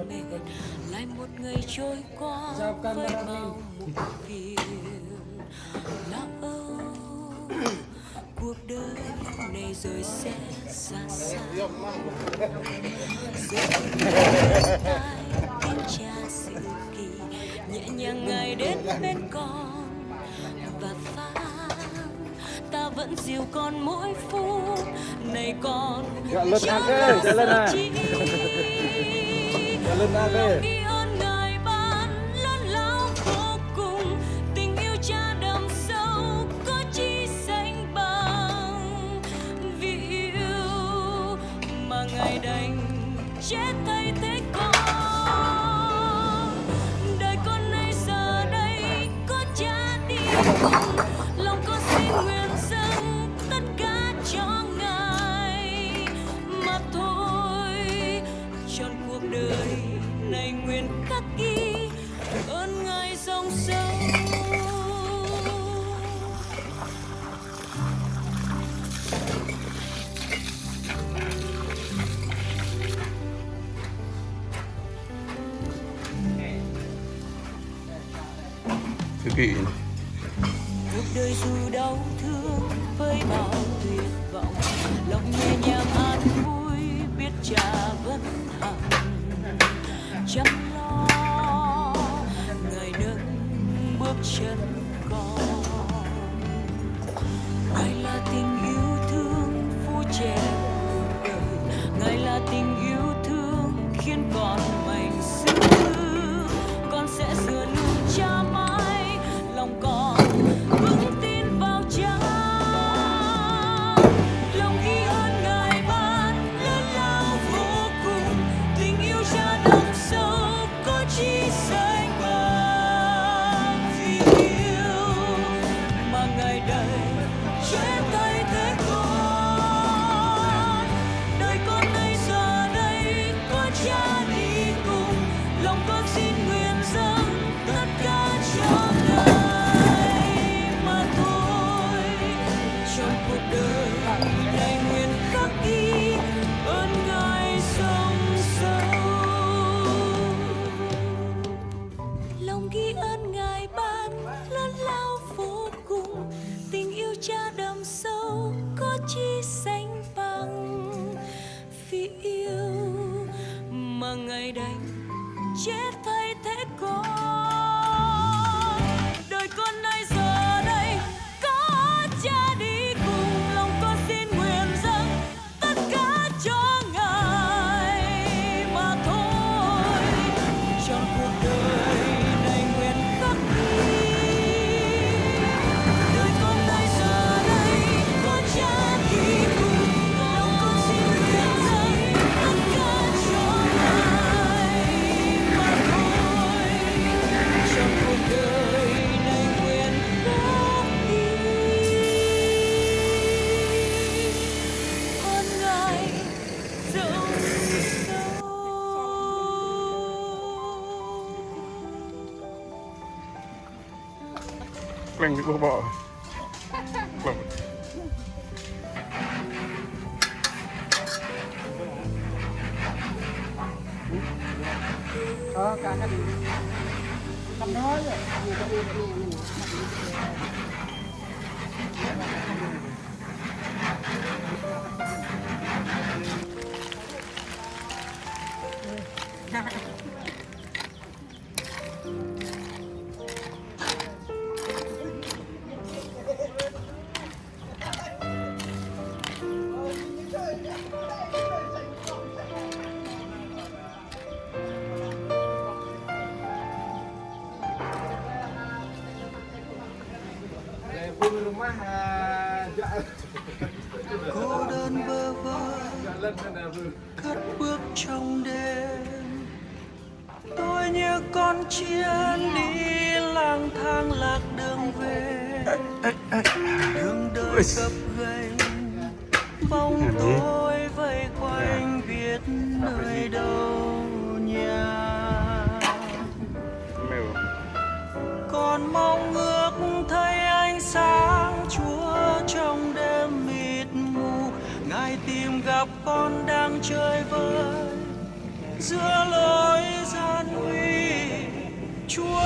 mệt, lại một ngày trôi qua với bao muộn phiền lo âu. Cuộc đời này rồi sẽ xa xa, rồi tai tiếng cha sự kỳ nhẹ nhàng ngày đến bên con và phán ta vẫn dìu con mỗi phút này con cho ta sự chi lòng biết ơn ngài ban lớn lao vô cùng, tình yêu cha đậm sâu có chi sánh bằng, vì yêu mà ngài đành chết thay thế con. Đời con nay giờ đây có cha đi cùng, lòng con xin nguyện dâng tất cả cho ngài mà thôi. Trọn cuộc đời này nguyện khắc ghi ơn ngài dòng sâu. Thư kỷ Cuộc đời dù đau thương với bao tuyệt vọng, lòng nhẹ nhàng an vui biết cha vẫn hằng chăm lo. Ngài nâng bước chân con, ngài là tình yêu thương phù che cuộc đời, ngài là tình yêu thương khiến con mạnh dữ. Con sẽ dựa lưng cha mãi, lòng con vững tin vào cha. Lòng ghi ơn ngài ban lớn lao vô cùng, tình yêu cha đậm sâu có chi sánh bằng, vì yêu mà ngài đành chết thay thế con. Đời con nay giờ đây có cha đi cùng, lòng con xin nguyện dâng tất cả cho ngài mà thôi. Trong cuộc đời này nguyện khắc ghi ơn ngài sông sâu. Lòng ghi ơn ngài ban lớn lao vô cùng, tình yêu cha đậm sâu có chi sánh bằng, vì yêu mà ngài đành chết thay thế con. Đời con nay giờ đây có cha đi cùng, lòng con xin nguyện dâng tất cả cho ngài mà thôi. Trong cuộc đời này nguyện khắc ghi đời con nay giờ đây có cha đi cùng, lòng con xin nguyện dâng tất cả cho ngài mà thôi. Trong cuộc đời này nguyện khắc ghi ơn ngài rộng sâu. Quanh cái cô bò cả cái gì cầm nói rồi. Cô đơn bơ vơ cất bước trong đêm, tôi như con chiên đi lang thang lạc đường về. Đường đời gập ghềnh, bóng tối vây quanh biết nơi đâu nhà. Con mong ước thấy ánh sáng Chúa trong đêm mịt mù. Ngài tìm gặp con đang chơi vơi giữa lối Chúa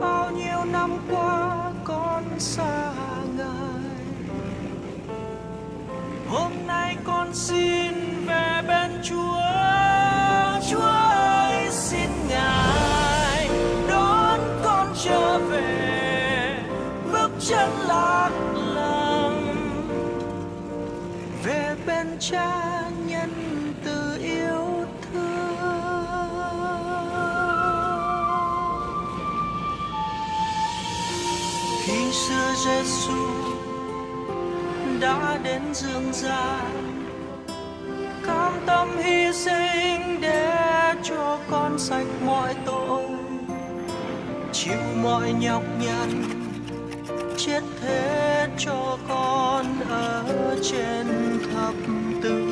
bao nhiêu năm qua con xa Ngài, hôm nay con xin về bên Chúa. Chúa ơi xin Ngài đón con trở về, bước chân lạc lòng về bên Cha nhân từ yêu thương. Khi xưa Giêsu đã đến dương gian, cam tâm hy sinh để cho con sạch mọi tội, chịu mọi nhọc nhằn, chết thế cho con ở trên thập tự.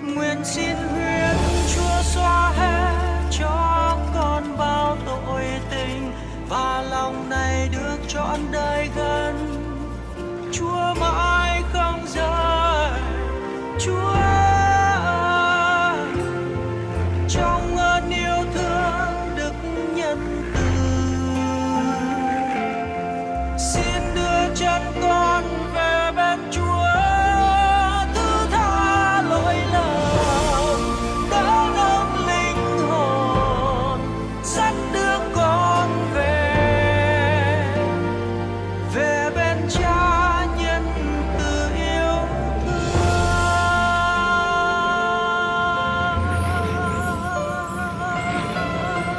Nguyện xin huyết Chúa xóa hết cho con bao tội tình, và lòng này được trọn đời gần Chúa mãi không rời. Chúa trong ơn yêu thương đức nhân từ, xin đưa chân con về bên Chúa, thứ tha lỗi lầm, đỡ nâng linh hồn, dắt đưa con về bên Cha nhân từ yêu thương.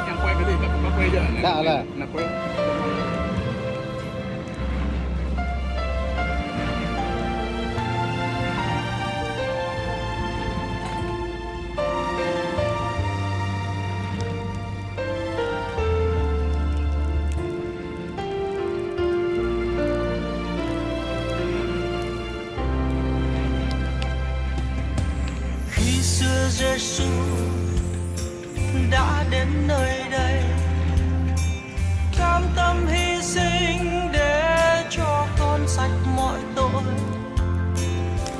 Em quay cái gì cả, nó quay giờ này. Dạ là Quay. Khi xưa Giêsu đã đến nơi đây, cam tâm hy sinh để cho con sạch mọi tội,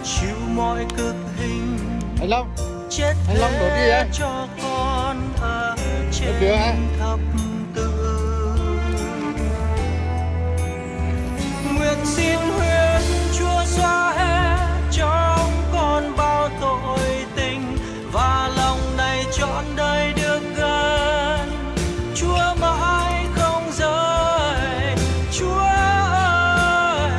chịu mọi cực hình, anh Long, chết anh Long đổ đi thế á. cho con ở trên Được hả? thập tự. Nguyện xin huyết Chúa xóa hết trong con bao tội tình, và lòng này trọn đời được gần Chúa mãi không rời. Chúa ơi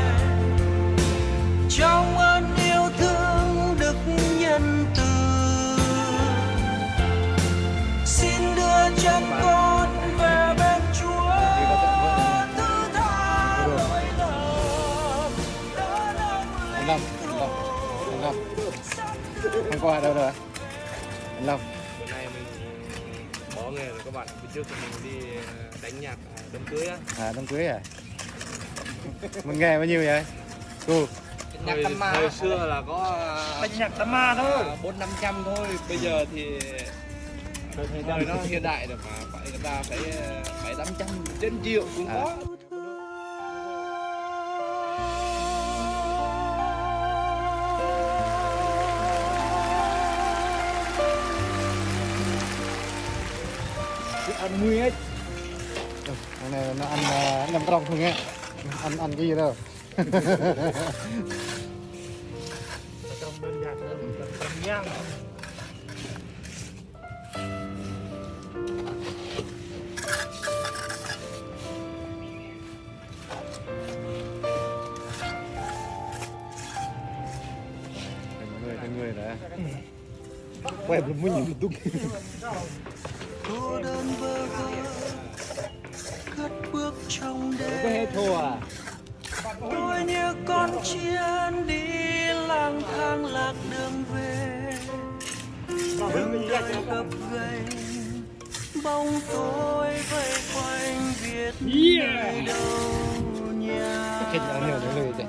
trong ơn yêu thương đức nhân từ, xin đưa chân con về bên Chúa, thứ tha lỗi lầm, đỡ nâng Anh Long, anh Long, hôm qua đâu rồi anh Long? Bữa nay mình bỏ nghề rồi các bạn. Bữa trước thì mình đi đánh nhạc đám cưới á. À, đám cưới à? Mình nghe bao nhiêu vậy cô? Hồi xưa là có Đánh nhạc tắm ma thôi. 400-500 thôi. Bây giờ thì thời nó hiện đại rồi mà phải người ta phải 800 trên triệu cũng có. Ăn nguyên ấy. Cái này nó ăn nằm trong thôi nghe. Ăn cái gì đâu. Trong đơn giản hơn, cầm nhang. Thành người đã. Quay một mình một tung. Cô đơn bơ vơ cất bước trong Có đêm, hết thua à? tôi như con chiên đi lang thang lạc đường về, đường đời gập ghềnh, bóng tối vây quanh viết nơi đâu nhà. Chết ở nhiều cái lời vậy.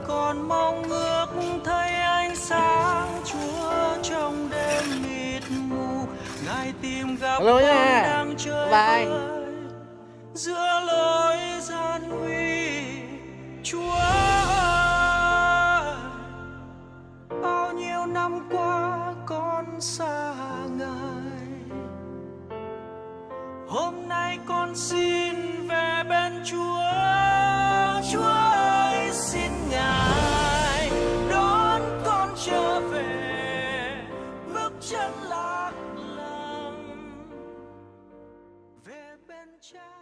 Còn mong ước thấy ánh sáng Chúa trong đêm mịt mù, Ngài tìm gặp Hello con nha. đang chơi Bye. vơi giữa lối gian nguy. Chúa ơi, bao nhiêu con xin về bên Chúa. Chúa ơi xin Ngài đón con trở về, bước chân lạc lòng về bên Cha.